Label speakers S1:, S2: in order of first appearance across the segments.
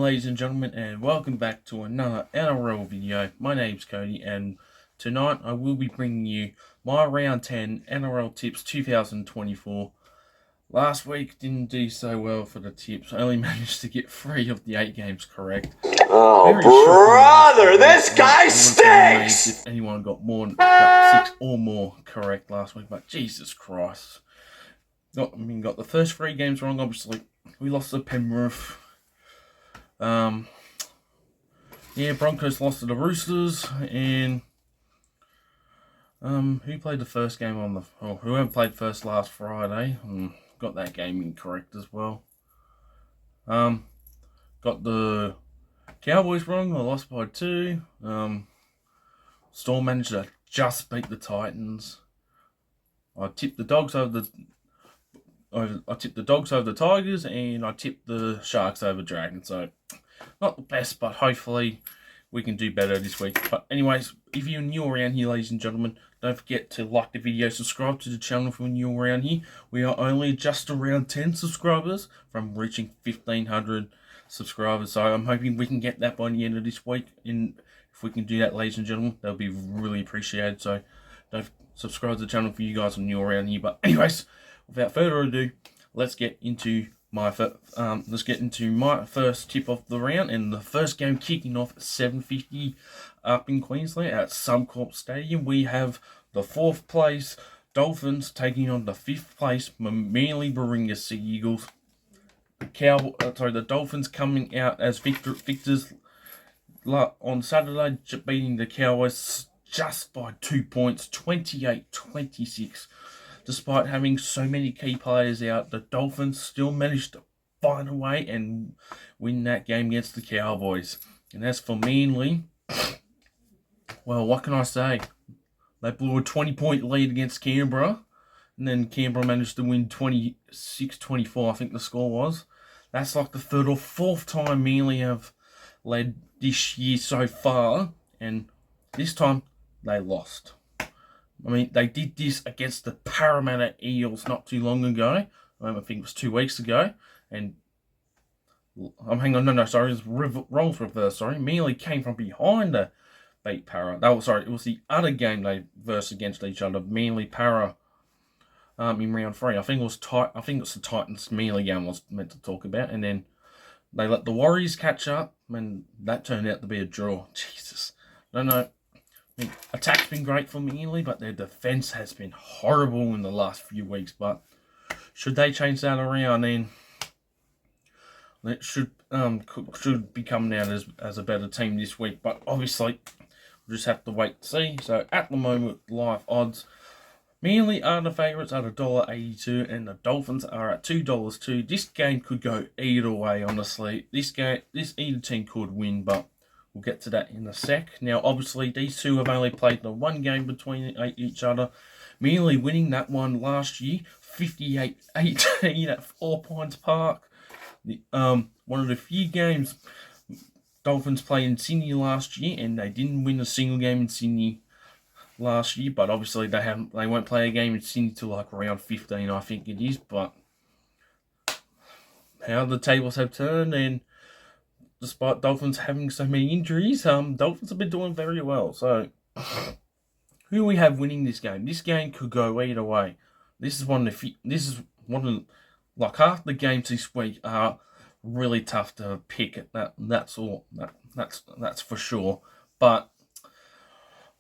S1: ladies and gentlemen, and welcome back to another NRL video. My name's Cody, and tonight I will be bringing you my Round 10 NRL Tips 2024. Last week didn't do so well for the tips. I only managed to get 3 of the 8 games correct.
S2: Oh, brother, this guy stinks!
S1: If anyone got 6 or more correct last week, but Jesus Christ. Got the first 3 games wrong, obviously. We lost to Penrith. Broncos lost to the Roosters, and who played the first game whoever played first last Friday, got that game incorrect as well. Got the Cowboys wrong. I lost by 2. Storm managed to just beat the Titans. I tipped the Dogs over the Tigers, and I tipped the Sharks over Dragons. So, not the best, but hopefully we can do better this week. But anyways, if you're new around here, ladies and gentlemen, don't forget to like the video, subscribe to the channel if you're new around here. We are only just around 10 subscribers from reaching 1,500 subscribers. So I'm hoping we can get that by the end of this week. And if we can do that, ladies and gentlemen, that'll be really appreciated. So don't subscribe to the channel if you guys are new around here. But anyways, without further ado, let's get into my first tip of the round, and the first game kicking off at 7:50 up in Queensland at Suncorp Stadium. We have the 4th place Dolphins taking on the 5th place Manly Warringah Sea Eagles. The Dolphins coming out as victors on Saturday, beating the Cowboys just by 2 points, 28-26. Despite having so many key players out, the Dolphins still managed to find a way and win that game against the Cowboys. And as for Manly, well, what can I say? They blew a 20-point lead against Canberra, and then Canberra managed to win 26-24, I think the score was. That's like the 3rd or 4th time Manly have led this year so far, and this time they lost. I mean, they did this against the Parramatta Eels not too long ago. I think it was 2 weeks ago. And, roles reversed, Manly came from behind to beat Para. It was the other game they versed against each other, Manly Para, in round 3. I think it was the Titans Manly game I was meant to talk about. And then they let the Warriors catch up, and that turned out to be a draw. Jesus. I don't know. I mean, attack's been great for Manly, but their defence has been horrible in the last few weeks. But should they change that around, then it should be coming out as a better team this week. But obviously, we'll just have to wait to see. So at the moment, live odds, Manly are the favourites at $1.82, and the Dolphins are at $2.02. This game could go either way, honestly. This either team could win, but we'll get to that in a sec. Now, obviously, these two have only played the one game between each other. Manly winning that one last year, 58-18 at 4 Pines Park. One of the few games Dolphins played in Sydney last year, and they didn't win a single game in Sydney last year. But obviously, they won't play a game in Sydney till like around 15, I think it is. But how the tables have turned, and despite Dolphins having so many injuries, Dolphins have been doing very well. So, who we have winning this game? This game could go either way. Half the games this week are really tough to pick. That's for sure. But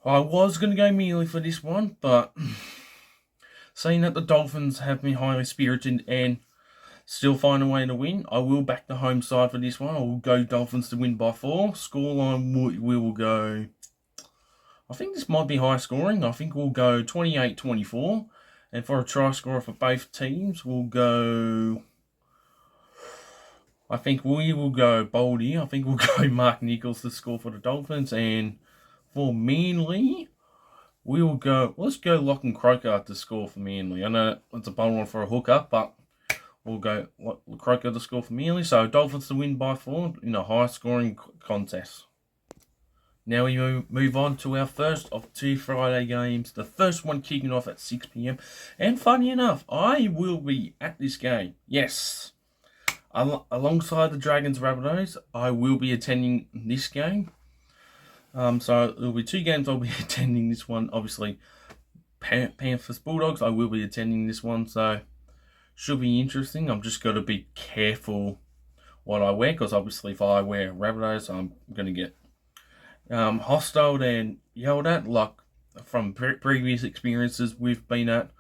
S1: I was going to go Manly for this one, but seeing that the Dolphins have been highly spirited and still find a way to win, I will back the home side for this one. I will go Dolphins to win by 4. Scoreline, we will go, I think this might be high scoring. I think we'll go 28-24. And for a try scorer for both teams, we'll go, I think we will go Boldy. I think we'll go Mark Nichols to score for the Dolphins. And for Manly, let's go Lachlan Croker to score for Manly. I know it's a bold one for a hooker, but we'll go Croker to score for Manly. So Dolphins to win by 4 in a high-scoring contest. Now we move on to our first of 2 Friday games. The first one kicking off at 6 p.m. And funny enough, I will be at this game. Yes, alongside the Dragons Rabbitohs, I will be attending this game. So there'll be 2 games I'll be attending this one. Obviously, Panthers Bulldogs, I will be attending this one, so should be interesting. I'm just got to be careful what I wear, because obviously if I wear Rabbitohs, I'm going to get hostile and yelled at, like from previous experiences we've been at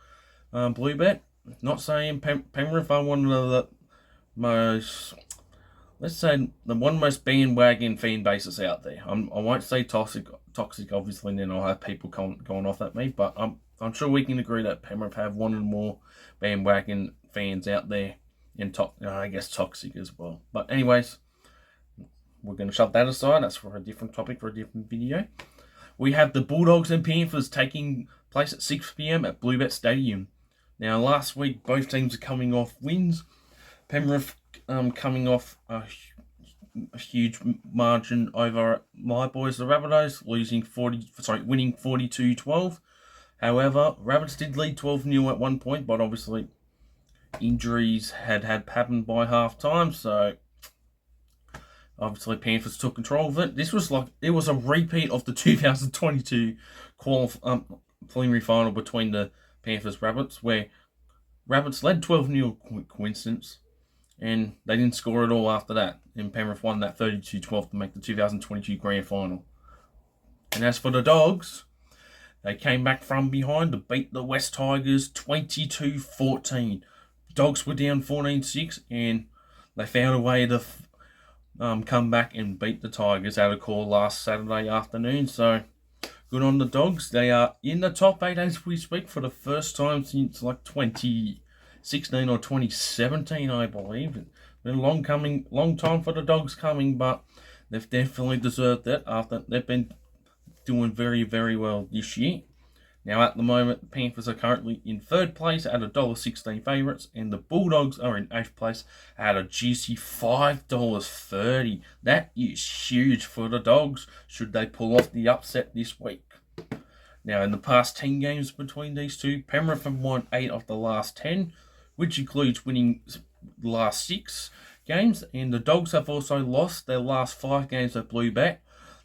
S1: Bluebet. Not saying Penrith are one of the most, let's say, the one most bandwagon fan bases out there. I won't say toxic, obviously, and then I'll have people going off at me, but I'm sure we can agree that Penrith have one of the more bandwagon fans out there, and I guess toxic as well. But anyways, we're going to shut that aside. That's for a different topic, for a different video. We have the Bulldogs and Panthers taking place at 6 p.m. at Bluebet Stadium. Now, last week, both teams are coming off wins. Penrith coming off a huge margin over my boys, the Rabbitohs, winning 42-12. However, Rabbits did lead 12-0 at one point, but obviously injuries had happened by half time, so obviously Panthers took control of it. It was a repeat of the 2022 preliminary final between the Panthers Rabbits, where Rabbits led 12-0, coincidence, and they didn't score at all after that, and Penrith won that 32-12 to make the 2022 grand final. And as for the Dogs, they came back from behind to beat the West Tigers 22-14. Dogs were down 14-6, and they found a way to come back and beat the Tigers out of call last Saturday afternoon. So good on the Dogs. They are in the top 8 as we speak for the first time since like 2016 or 2017, I believe. It's been a long time for the Dogs coming, but they've definitely deserved it after they've been doing very, very well this year. Now, at the moment, the Panthers are currently in 3rd place at $1.16 favourites, and the Bulldogs are in 8th place at a juicy $5.30. That is huge for the Dogs, should they pull off the upset this week. Now, in the past 10 games between these two, Penrith have won 8 of the last 10, which includes winning the last 6 games, and the Dogs have also lost their last 5 games at Bluebet.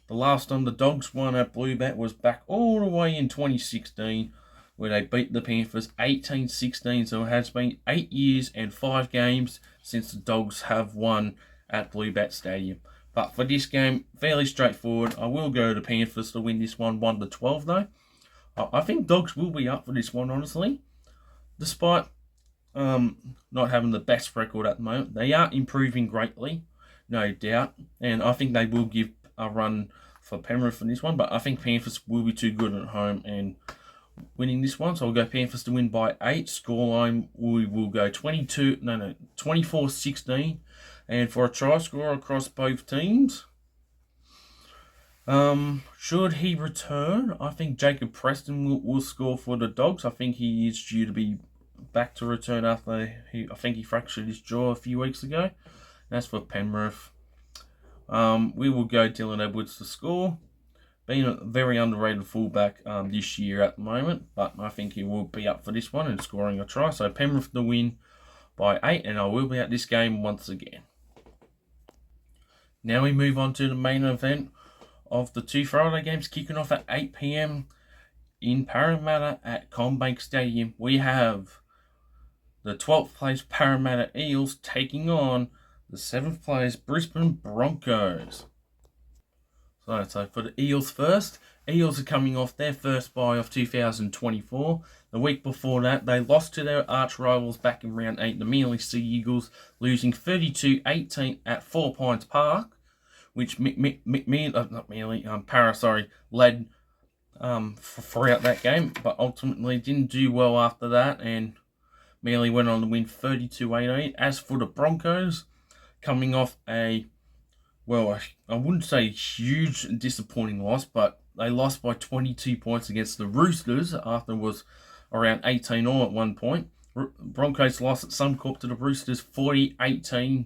S1: The last time the Dogs won at Bluebet was back all the way in 2016, where they beat the Panthers 18-16. So it has been 8 years and 5 games since the Dogs have won at Bluebet Stadium. But for this game, fairly straightforward. I will go to Panthers to win this one 1-12 though. I think Dogs will be up for this one, honestly. Despite not having the best record at the moment, they are improving greatly, no doubt. And I think they will give a run for Penrith in this one, but I think Panthers will be too good at home and winning this one, so I'll go Panthers to win by 8. Scoreline, we will go 24-16, and for a try score across both teams, should he return, I think Jacob Preston will score for the Dogs. I think he is due to be back to return after I think he fractured his jaw a few weeks ago. That's for Penrith. We will go Dylan Edwards to score. Being a very underrated fullback this year at the moment, but I think he will be up for this one and scoring a try. So Penrith to win by 8, and I will be at this game once again. Now we move on to the main event of the 2 Friday games, kicking off at 8 p.m. in Parramatta at CommBank Stadium. We have the 12th place Parramatta Eels taking on the 7th place Brisbane Broncos. So for the Eels first, Eels are coming off their first bye of 2024. The week before that, they lost to their arch rivals back in round 8, the Manly Sea Eagles, losing 32-18 at 4 Pines Park, which Para led throughout that game, but ultimately didn't do well after that, and Manly went on to win 32-18. As for the Broncos, coming off I wouldn't say huge disappointing loss, but they lost by 22 points against the Roosters after it was around 18-all at one point. Broncos lost at Suncorp to the Roosters 40-18.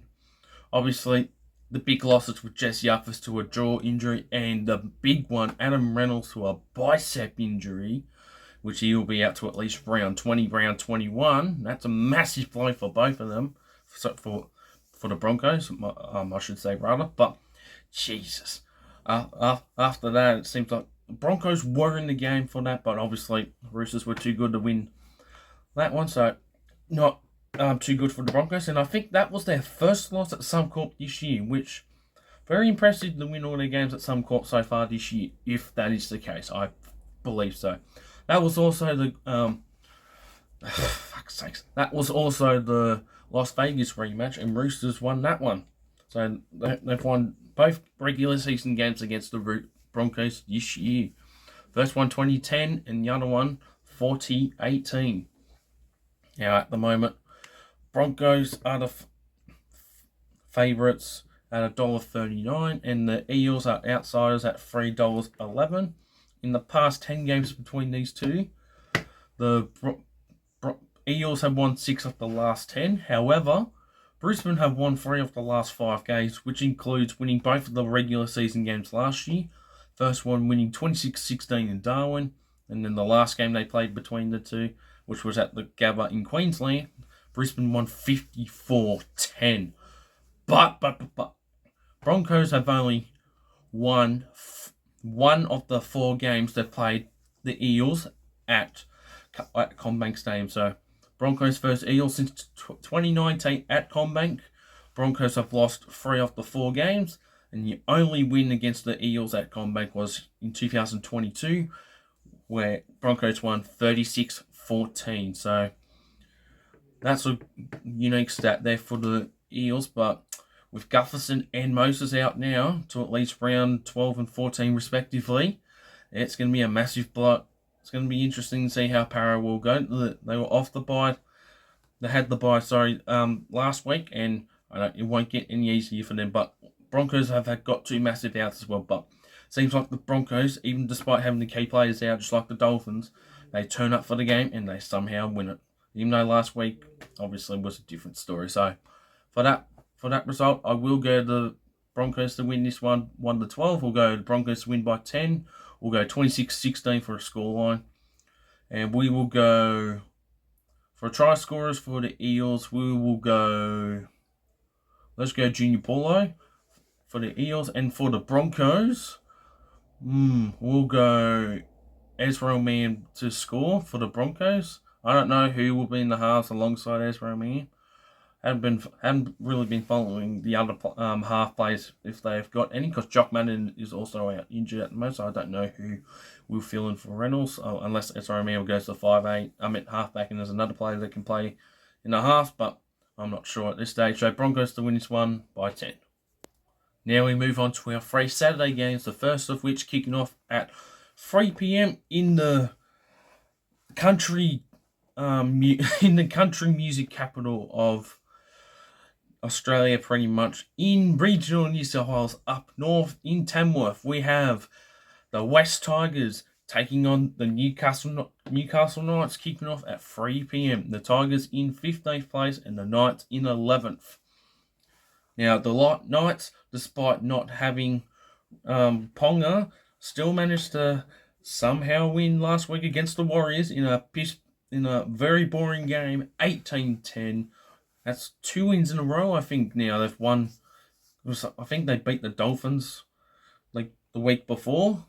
S1: Obviously, the big losses were Jesse Uffers to a jaw injury, and the big one, Adam Reynolds, to a bicep injury, which he will be out to at least round 20, round 21. That's a massive blow for both of them, for for the Broncos, I should say rather. But Jesus, after that, it seems like the Broncos were in the game for that, but obviously Roosters were too good to win that one, so not too good for the Broncos. And I think that was their first loss at Suncorp this year, which very impressive to win all their games at Suncorp so far this year, if that is the case. I believe so. That was also the fuck's sakes. That was also the Las Vegas rematch, and Roosters won that one. So they've won both regular season games against the Broncos this year. First one 2010, and the other one 2018. Now at the moment, Broncos are the favourites at $1.39, and the Eels are outsiders at $3.11. In the past 10 games between these two, the Eels have won 6 of the last 10. However, Brisbane have won 3 of the last 5 games, which includes winning both of the regular season games last year. First one winning 26-16 in Darwin, and then the last game they played between the two, which was at the Gabba in Queensland, Brisbane won 54-10. But Broncos have only won one of the 4 games they've played the Eels at CommBank Stadium. So Broncos versus Eels since 2019 at CommBank. Broncos have lost 3 of the 4 games, and the only win against the Eels at CommBank was in 2022, where Broncos won 36-14. So that's a unique stat there for the Eels, but with Gutherson and Moses out now to at least round 12 and 14 respectively, it's going to be a massive blow. It's going to be interesting to see how Para will go. They were off the bye. They had the bye, last week, and it won't get any easier for them. But Broncos have got 2 massive outs as well. But seems like the Broncos, even despite having the key players out, just like the Dolphins, they turn up for the game and they somehow win it. Even though last week obviously was a different story. So for that result, I will go the Broncos to win this one 1-12. We'll go the Broncos to win by 10. We'll go 26-16 for a scoreline. And we will go for try scorers for the Eels. We will go. Let's go Junior Paulo for the Eels, and for the Broncos, we'll go Ezra Mann to score for the Broncos. I don't know who will be in the halves alongside Ezra Mann. Haven't really been following the other half plays if they've got any, because Jock Madden is also out injured at the moment, so I don't know who will fill in for Reynolds, unless Ezra Mann goes to 5'8". I'm at halfback, and there's another player that can play in the half, but I'm not sure at this stage. So Broncos to win this one by 10. Now we move on to our 3 Saturday games, the first of which kicking off at 3 p.m. in the country music capital of Australia, pretty much, in regional New South Wales, up north in Tamworth. We have the West Tigers taking on the Newcastle Knights, kicking off at 3 p.m. The Tigers in 15th place and the Knights in 11th. Now, the Knights, despite not having Ponga, still managed to somehow win last week against the Warriors in a very boring game, 18-10. That's 2 wins in a row, I think. Now they've won. I think they beat the Dolphins like the week before,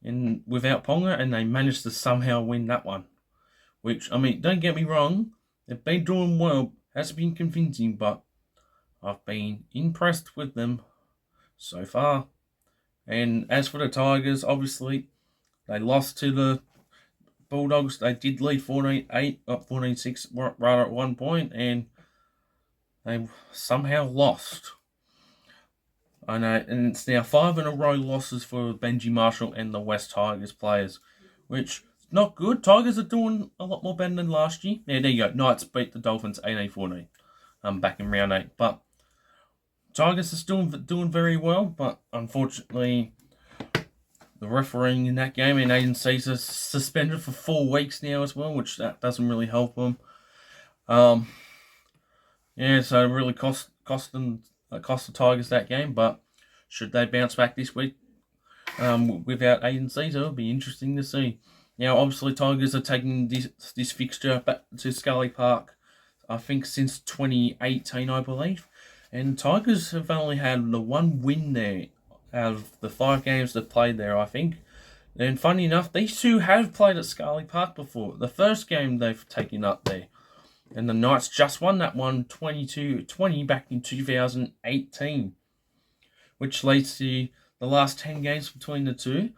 S1: and without Ponga, and they managed to somehow win that one. Which, I mean, don't get me wrong, they've been doing well. Hasn't been convincing, but I've been impressed with them so far. And as for the Tigers, obviously they lost to the Bulldogs. They did lead 14-8, up 14-6 rather at one point, and they somehow lost. I know, and it's now 5 in a row losses for Benji Marshall and the West Tigers players, which is not good. Tigers are doing a lot more better than last year. Yeah, there you go. Knights beat the Dolphins 18-14 back in round 8. But Tigers are still doing very well, but unfortunately the refereeing in that game, and Aiden Caesar suspended for 4 weeks now as well, which that doesn't really help them. Yeah, so it really cost the Tigers that game, but should they bounce back this week without Aiden Caesar, it'll be interesting to see. Now, obviously, Tigers are taking this fixture back to Scully Park, I think, since 2018, I believe. And Tigers have only had the one win there out of the 5 games they've played there, I think. And funny enough, these two have played at Scarlett Park before. The first game they've taken up there. And the Knights just won that one 22-20 back in 2018. Which leads to the last 10 games between the two.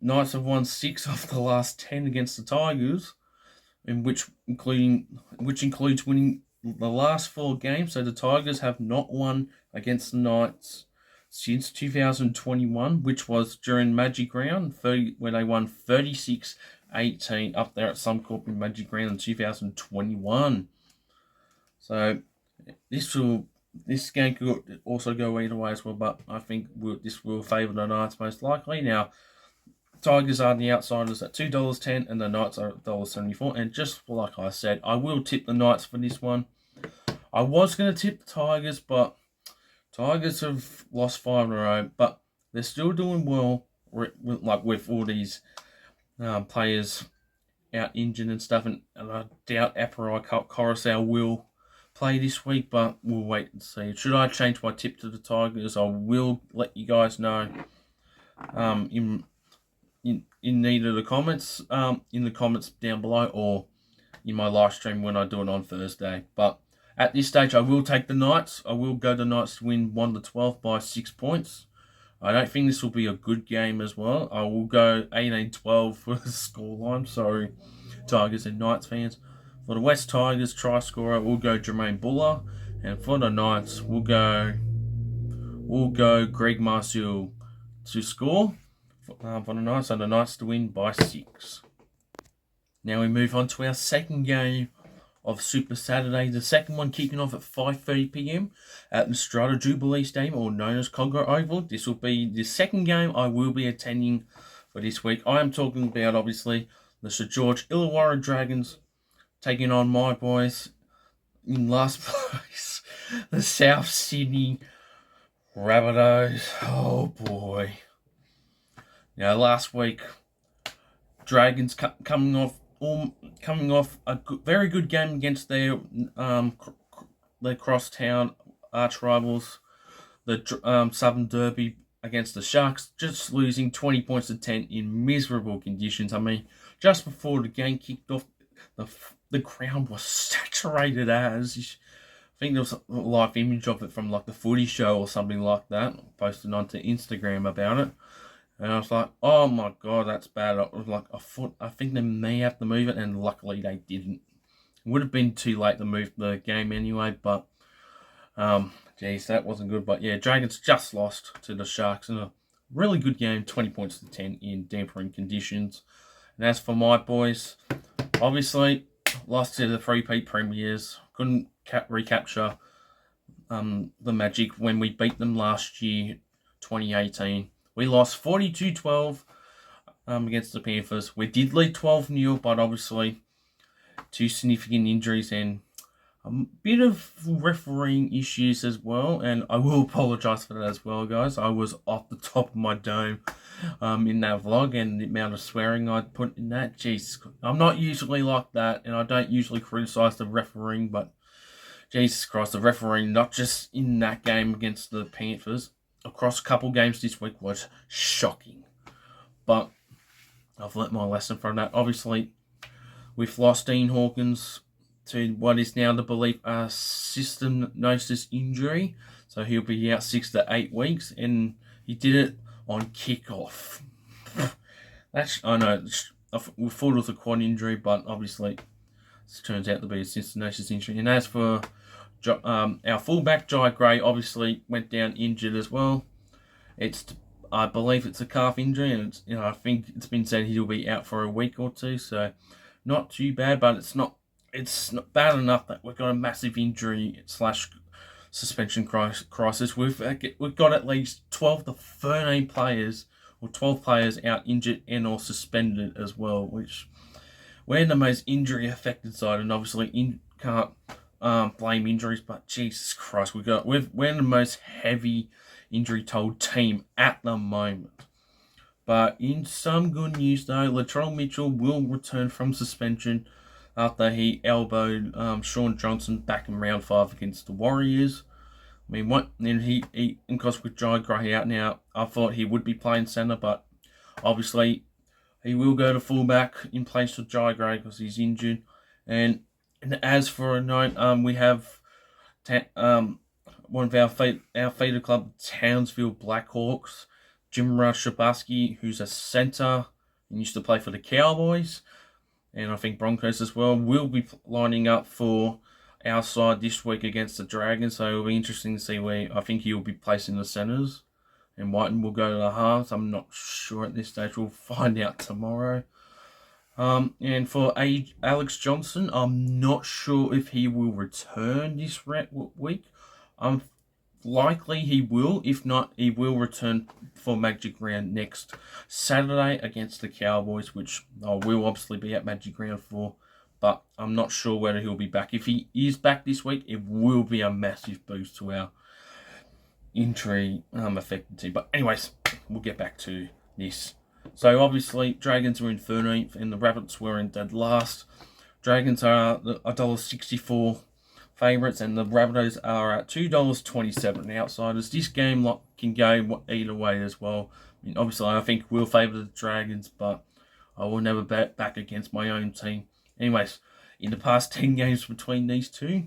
S1: Knights have won 6 of the last 10 against the Tigers, in which includes winning the last 4 games. So the Tigers have not won against the Knights since 2021, which was during Magic Round, where they won 36-18 up there at Suncorp in Magic Round in 2021. So this game could also go either way as well, but I think this will favour the Knights most likely. Now, Tigers are the outsiders at $2.10 and the Knights are $1.74. And just like I said, I will tip the Knights for this one. I was going to tip the Tigers, but Tigers have lost 5 in a row, but they're still doing well, with all these players out injured and stuff. And I doubt Aparai Coruscant will play this week, but we'll wait and see. Should I change my tip to the Tigers? I will let you guys know in either the comments, in the comments down below, or in my live stream when I do it on Thursday. But at this stage, I will take the Knights. I will go the Knights to win 1-12 by 6 points. I don't think this will be a good game as well. I will go 18-12 for the scoreline. Sorry, Tigers and Knights fans. For the West Tigers try scorer, we'll go Jermaine Buller, and for the Knights, we'll go Greg Marcial to score for the Knights, and the Knights to win by 6. Now we move on to our second game of Super Saturday. The second one kicking off at 5:30 p.m. at the Strata Jubilee Stadium, or known as Congo Oval. This will be the second game I will be attending for this week. I am talking about, obviously, the Sir George Illawarra Dragons taking on my boys in last place, the South Sydney Rabbitohs. Oh boy. Now last week, Dragons coming off a very good game against their crosstown arch rivals, the Southern Derby against the Sharks, just losing 20 points to 10 in miserable conditions. I mean, just before the game kicked off, the ground was saturated as. I think there was a live image of it from like the Footy Show or something like that, posted onto Instagram about it. And I was like, oh my God, that's bad. It was like I think they may have to move it, and luckily they didn't. It would have been too late to move the game anyway, but geez, that wasn't good. But yeah, Dragons just lost to the Sharks in a really good game, 20 points to 10 in dampering conditions. And as for my boys, obviously lost to the three-peat premiers. Couldn't recapture the magic when we beat them last year, 2018. We lost 42-12 against the Panthers. We did lead 12-0, but obviously 2 significant injuries and a bit of refereeing issues as well. And I will apologise for that as well, guys. I was off the top of my dome in that vlog, and the amount of swearing I put in that. Jeez, I'm not usually like that, and I don't usually criticise the refereeing, but Jesus Christ, the refereeing, not just in that game against the Panthers, across a couple games this week, was shocking. But I've learnt my lesson from that. Obviously, we've lost Dean Hawkins to what is now the belief a stenosis injury. So he'll be out 6 to 8 weeks, and he did it on kickoff. I know, we thought it was a quad injury, but obviously it turns out to be a stenosis injury. And as for our fullback, Jai Gray, obviously went down injured as well. I believe it's a calf injury, and I think it's been said he'll be out for a week or 2. So not too bad, but it's not bad enough that we've got a massive injury / suspension crisis. We've got at least 12 to 13 players, or 12 players out injured and or suspended as well, which we're the most injury affected side, and obviously can't blame injuries, but Jesus Christ, we're the most heavy injury told team at the moment. But in some good news though, Latrell Mitchell will return from suspension after he elbowed Sean Johnson back in round 5 against the Warriors. I mean, what? And he of course, with Jai Gray out now, I thought he would be playing centre, but obviously he will go to fullback in place of Jai Gray because he's injured. And as for a note, we have one of our feeder club, Townsville Blackhawks, Jim Shabaski, who's a centre and used to play for the Cowboys, and I think Broncos as well, will be lining up for our side this week against the Dragons. So it'll be interesting to see where I think he'll be placing the centres, and Whiten will go to the halves. I'm not sure at this stage. We'll find out tomorrow. And for Alex Johnson, I'm not sure if he will return this week. Likely he will. If not, he will return for Magic Round next Saturday against the Cowboys, which I will obviously be at Magic Round for. But I'm not sure whether he'll be back. If he is back this week, it will be a massive boost to our injury affected team. But anyways, we'll get back to this. So obviously, Dragons were in 13th and the Rabbits were in dead last. Dragons are $1.64 favourites and the Rabbitohs are at $2.27 outsiders. This game can go either way as well. I mean, obviously, I think we'll favour the Dragons, but I will never bet back against my own team. Anyways, in the past 10 games between these two,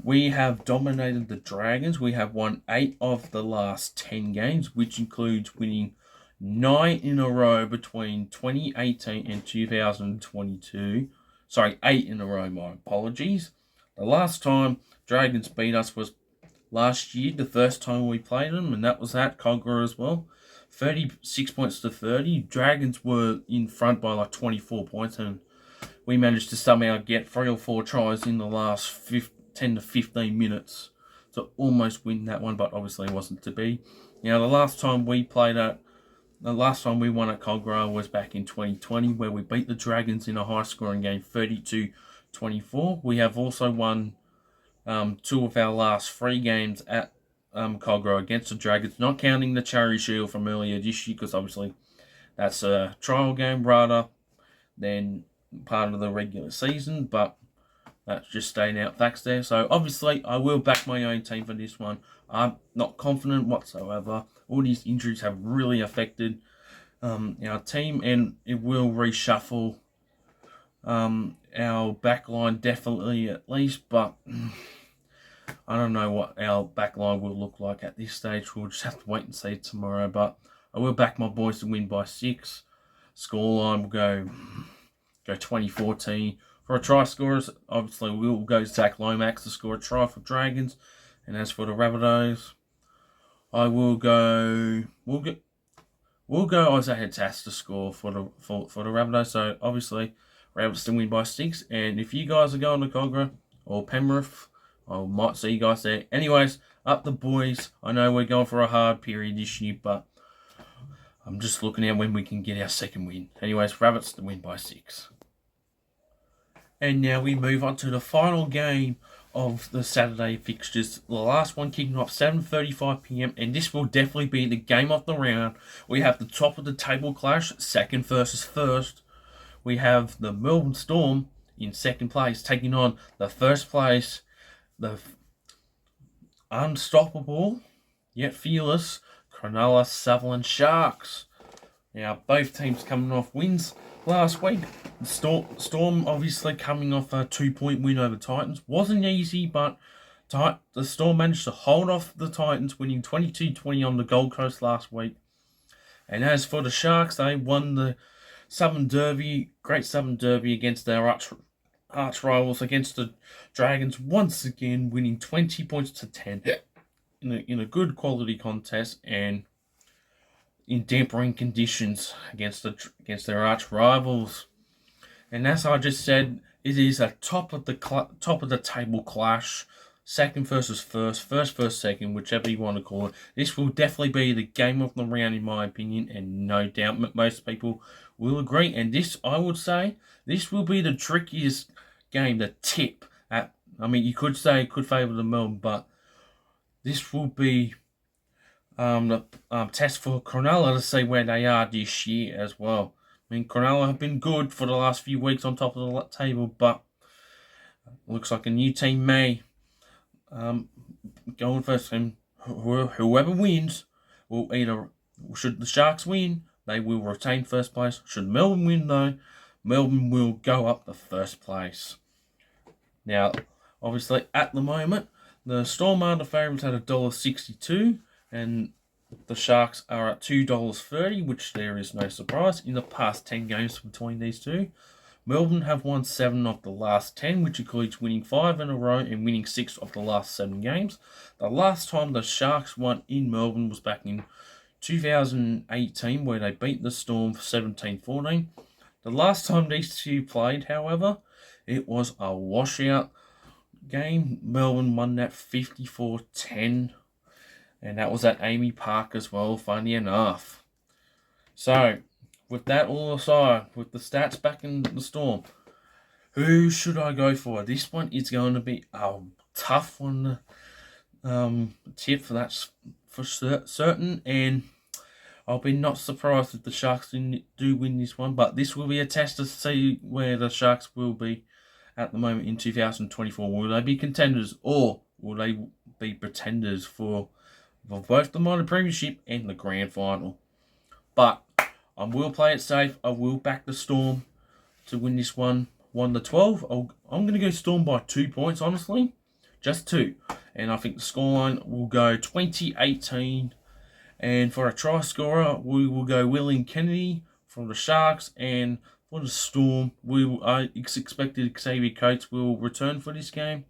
S1: we have dominated the Dragons. We have won 8 of the last 10 games, which includes winning 9 in a row between 2018 and 2022. Sorry, 8 in a row, my apologies. The last time Dragons beat us was last year, the first time we played them, and that was at Cogra as well. 36 points to 30. Dragons were in front by like 24 points, and we managed to somehow get 3 or 4 tries in the last 10 to 15 minutes to almost win that one, but obviously it wasn't to be. Now, the last time we won at Cogra was back in 2020, where we beat the Dragons in a high-scoring game, 32-24. We have also won 2 of our last 3 games at Cogra against the Dragons, not counting the Charity Shield from earlier this year, because obviously that's a trial game rather than part of the regular season, but that's just staying out facts there. So obviously I will back my own team for this one. I'm not confident whatsoever. All these injuries have really affected our team, and it will reshuffle our back line definitely at least, but I don't know what our back line will look like at this stage. We'll just have to wait and see tomorrow, but I will back my boys to win by 6. Scoreline will go 2014. For a try scorers, obviously we'll go Zach Lomax to score a try for Dragons. And as for the Rabbitohs, we'll go Isaiah Tass to score for the Rabbitohs. So obviously Rabbits to win by 6. And if you guys are going to Cogra or Penrith, I might see you guys there. Anyways, up the boys. I know we're going for a hard period this year, but I'm just looking at when we can get our second win. Anyways, Rabbits to win by 6. And now we move on to the final game of the Saturday fixtures. The last one kicking off 7:35 p.m. and this will definitely be the game of the round. We have the top of the table clash, second versus first. We have the Melbourne Storm in second place taking on the first place, the unstoppable yet fearless Cronulla Sutherland Sharks. Now both teams coming off wins last week. The Storm obviously coming off a 2-point win over Titans. Wasn't easy, but the Storm managed to hold off the Titans, winning 22-20 on the Gold Coast last week. And as for the Sharks, they won the Southern Derby, Great Southern Derby against their arch rivals, against the Dragons, once again winning 20 points to 10 in a good quality contest and in dampering conditions against their arch rivals. And as I just said, it is a top of the table clash, second versus first versus second, whichever you want to call it. This will definitely be the game of the round in my opinion, and no doubt most people will agree. And this, I would say, this will be the trickiest game to tip at. I mean, you could say it could favour the Melbourne, but this will be the test for Cronulla to see where they are this year as well. I mean, Cronulla have been good for the last few weeks on top of the table, but looks like a new team may going first, and whoever wins will either, should the Sharks win, they will retain first place. Should Melbourne win, though, Melbourne will go up to first place. Now, obviously, at the moment, the Storm are the favourites at $1.62, and the Sharks are at $2.30, which there is no surprise. In the past 10 games between these two, Melbourne have won 7 of the last 10, which includes winning 5 in a row and winning 6 of the last 7 games. The last time the Sharks won in Melbourne was back in 2018, where they beat the Storm for 17-14. The last time these two played, however, it was a washout game. Melbourne won that 54-10, and that was at Amy Park as well, funny enough. So, with that all aside, with the stats back in the Storm, who should I go for? This one is going to be a tough one to tip for that for certain, and I'll be not surprised if the Sharks do win this one, but this will be a test to see where the Sharks will be at the moment in 2024. Will they be contenders, or will they be pretenders for both the minor premiership and the grand final? But I will play it safe. I will back the Storm to win this one, 1-12. I'm going to go Storm by 2 points, honestly. Just 2. And I think the scoreline will go 20-18. And for a try scorer, we will go William Kennedy from the Sharks. And for the Storm, it's expected Xavier Coates will return for this game.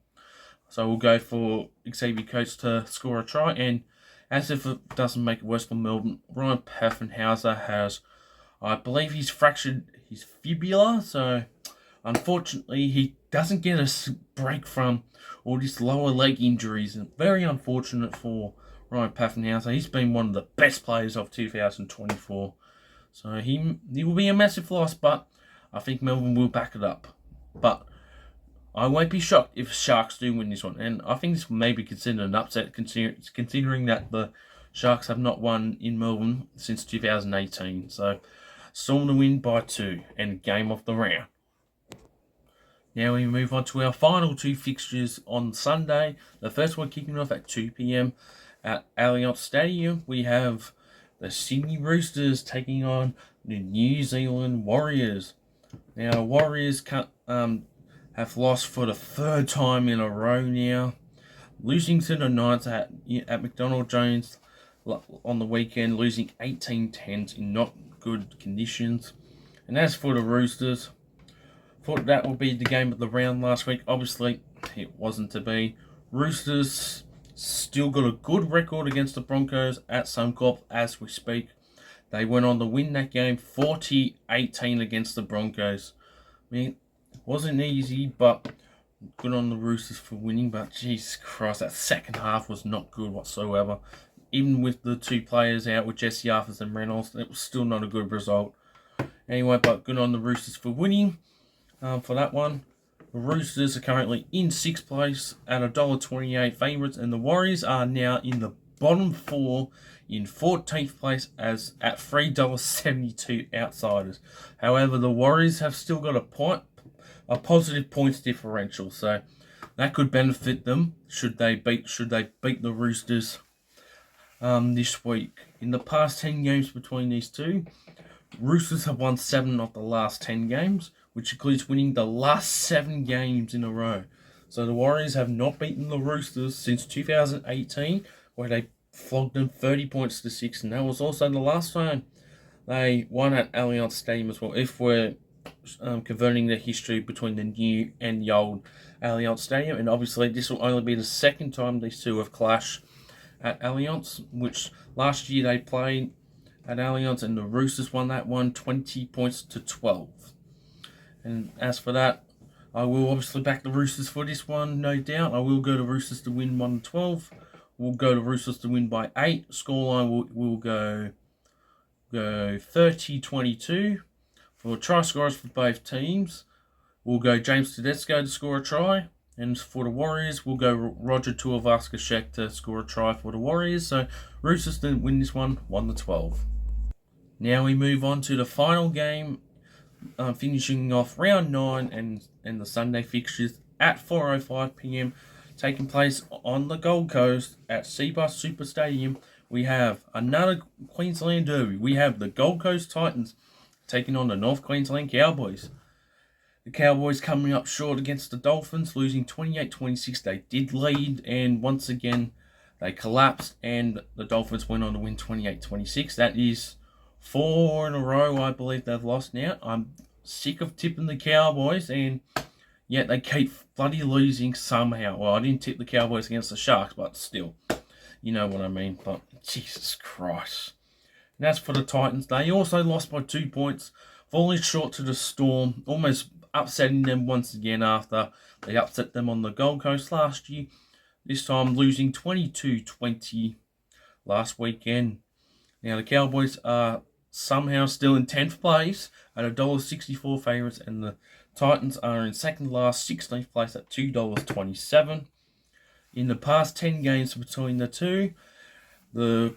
S1: So we'll go for Xavier Coates to score a try. And as if it doesn't make it worse for Melbourne, Ryan Pfaffenhauser has, I believe he's fractured his fibula. So unfortunately, he doesn't get a break from all these lower leg injuries. And very unfortunate for Ryan Pfaffenhauser. He's been one of the best players of 2024. So he will be a massive loss, but I think Melbourne will back it up. But I won't be shocked if Sharks do win this one. And I think this may be considered an upset, considering that the Sharks have not won in Melbourne since 2018. So Storm to win by 2 and game of the round. Now we move on to our final 2 fixtures on Sunday. The first one kicking off at 2 p.m. at Allianz Stadium. We have the Sydney Roosters taking on the New Zealand Warriors. Now, Warriors have lost for the 3rd time in a row now, losing to the Knights at McDonald Jones on the weekend, losing 18-10 in not good conditions. And as for the Roosters, thought that would be the game of the round last week. Obviously, it wasn't to be. Roosters still got a good record against the Broncos at Suncorp as we speak. They went on to win that game 40-18 against the Broncos. I mean, it wasn't easy, but good on the Roosters for winning. But Jesus Christ, that second half was not good whatsoever. Even with the 2 players out, with Jesse Arthurs and Reynolds, it was still not a good result. Anyway, but good on the Roosters for winning for that one. The Roosters are currently in 6th place at $1.28 favourites, and the Warriors are now in the bottom 4 in 14th place as at $3.72 outsiders. However, the Warriors have still got a positive points differential, so that could benefit them should they beat the Roosters this week. In the past 10 games between these two, Roosters have won 7 of the last 10 games, which includes winning the last 7 games in a row. So the Warriors have not beaten the Roosters since 2018, where they flogged them 30 points to 6, and that was also the last time they won at Allianz Stadium as well, if we're converting the history between the new and the old Allianz Stadium. And obviously this will only be the 2nd time these two have clashed at Allianz, which last year they played at Allianz and the Roosters won that one 20 points to 12. And as for that, I will obviously back the Roosters for this one, no doubt. I will go to Roosters to win 1-12. We'll go to Roosters to win by 8. Scoreline will go 30-22. For try scorers for both teams, we'll go James Tedesco to score a try. And for the Warriors, we'll go Roger Tuivasa-Sheck to score a try for the Warriors. So Roosters didn't win this one, 1-12. Now we move on to the final game, finishing off round 9 and the Sunday fixtures at 4:05 p.m. taking place on the Gold Coast at Cbus Super Stadium. We have another Queensland derby. We have the Gold Coast Titans taking on the North Queensland Cowboys. The Cowboys coming up short against the Dolphins, losing 28-26. They did lead, and once again, they collapsed, and the Dolphins went on to win 28-26. That is 4 in a row, I believe they've lost now. I'm sick of tipping the Cowboys, and yet they keep bloody losing somehow. Well, I didn't tip the Cowboys against the Sharks, but still, you know what I mean. But Jesus Christ. And as for the Titans, they also lost by 2 points, falling short to the Storm, almost upsetting them once again after they upset them on the Gold Coast last year. This time losing 22-20 last weekend. Now the Cowboys are somehow still in 10th place at $1.64 favourites, and the Titans are in second last, 16th place at $2.27. In the past 10 games between the two, the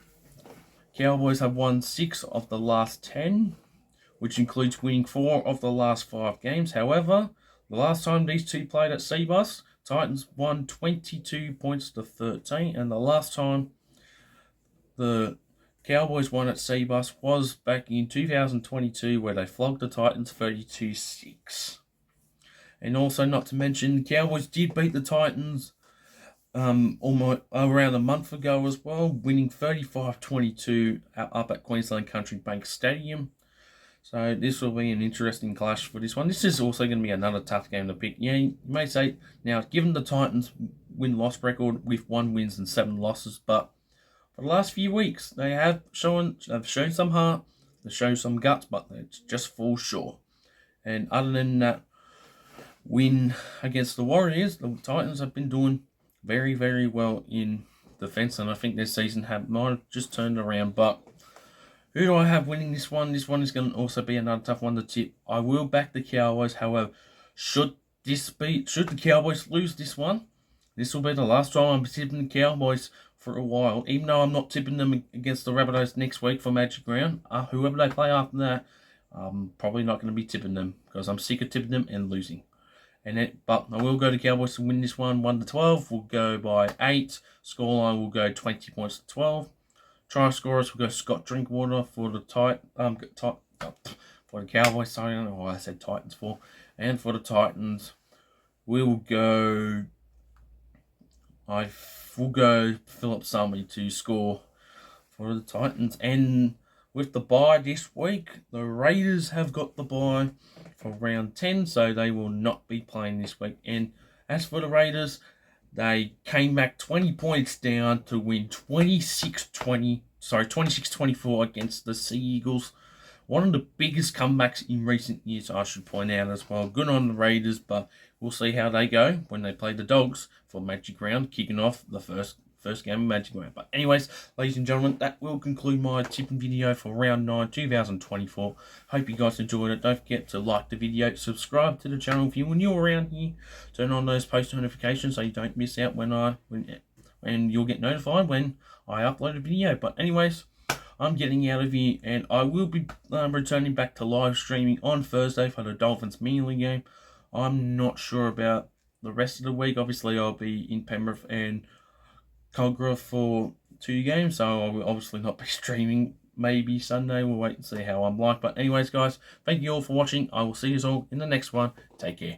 S1: Cowboys have won 6 of the last 10, which includes winning 4 of the last 5 games. However, the last time these two played at Cbus, Titans won 22 points to 13, and the last time the Cowboys won at Cbus was back in 2022, where they flogged the Titans 32-6. And also, not to mention, the Cowboys did beat the Titans almost around a month ago as well, winning 35-22 up at Queensland Country Bank Stadium. So this will be an interesting clash for this one. This is also going to be another tough game to pick. Yeah, you may say, now, given the Titans' win-loss record with 1 wins and 7 losses, but for the last few weeks, they have shown some heart, they've shown some guts, but they just fall short. And other than that win against the Warriors, the Titans have been doing very, very well in defense, and I think their season might have just turned around. But who do I have winning this one? This one is going to also be another tough one to tip. I will back the Cowboys. However, should the Cowboys lose this one, this will be the last time I'm tipping the Cowboys for a while. Even though I'm not tipping them against the Rabbitohs next week for Magic Round, whoever they play after that, I'm probably not going to be tipping them because I'm sick of tipping them and losing. But I will go to Cowboys to win this one 1-12. We'll go by 8. Scoreline will go 20 points to 12. Try scorers will go Scott Drinkwater for the for the Cowboys. Sorry, I don't know why I said Titans for. And for the Titans, we'll go. I will go Philip Sumley to score for the Titans. And with the bye this week, the Raiders have got the bye for round 10, so they will not be playing this week. And as for the Raiders, they came back 20 points down to win 26-24 against the Sea Eagles. One of the biggest comebacks in recent years, I should point out as well. Good on the Raiders, but we'll see how they go when they play the Dogs for Magic Round, kicking off the first game of Magic Round. But anyways, ladies and gentlemen, that will conclude my tipping video for round 9, 2024. Hope you guys enjoyed it. Don't forget to like the video, subscribe to the channel if you're new around here. Turn on those post notifications so you don't miss out when you'll get notified when I upload a video. But anyways, I'm getting out of here, and I will be returning back to live streaming on Thursday for the Dolphins Manly game. I'm not sure about the rest of the week. Obviously, I'll be in Penrith and Cogra for 2 games, so I will obviously not be streaming. Maybe Sunday. We'll wait and see how I'm like. But anyways, guys, thank you all for watching. I will see you all in the next one. Take care.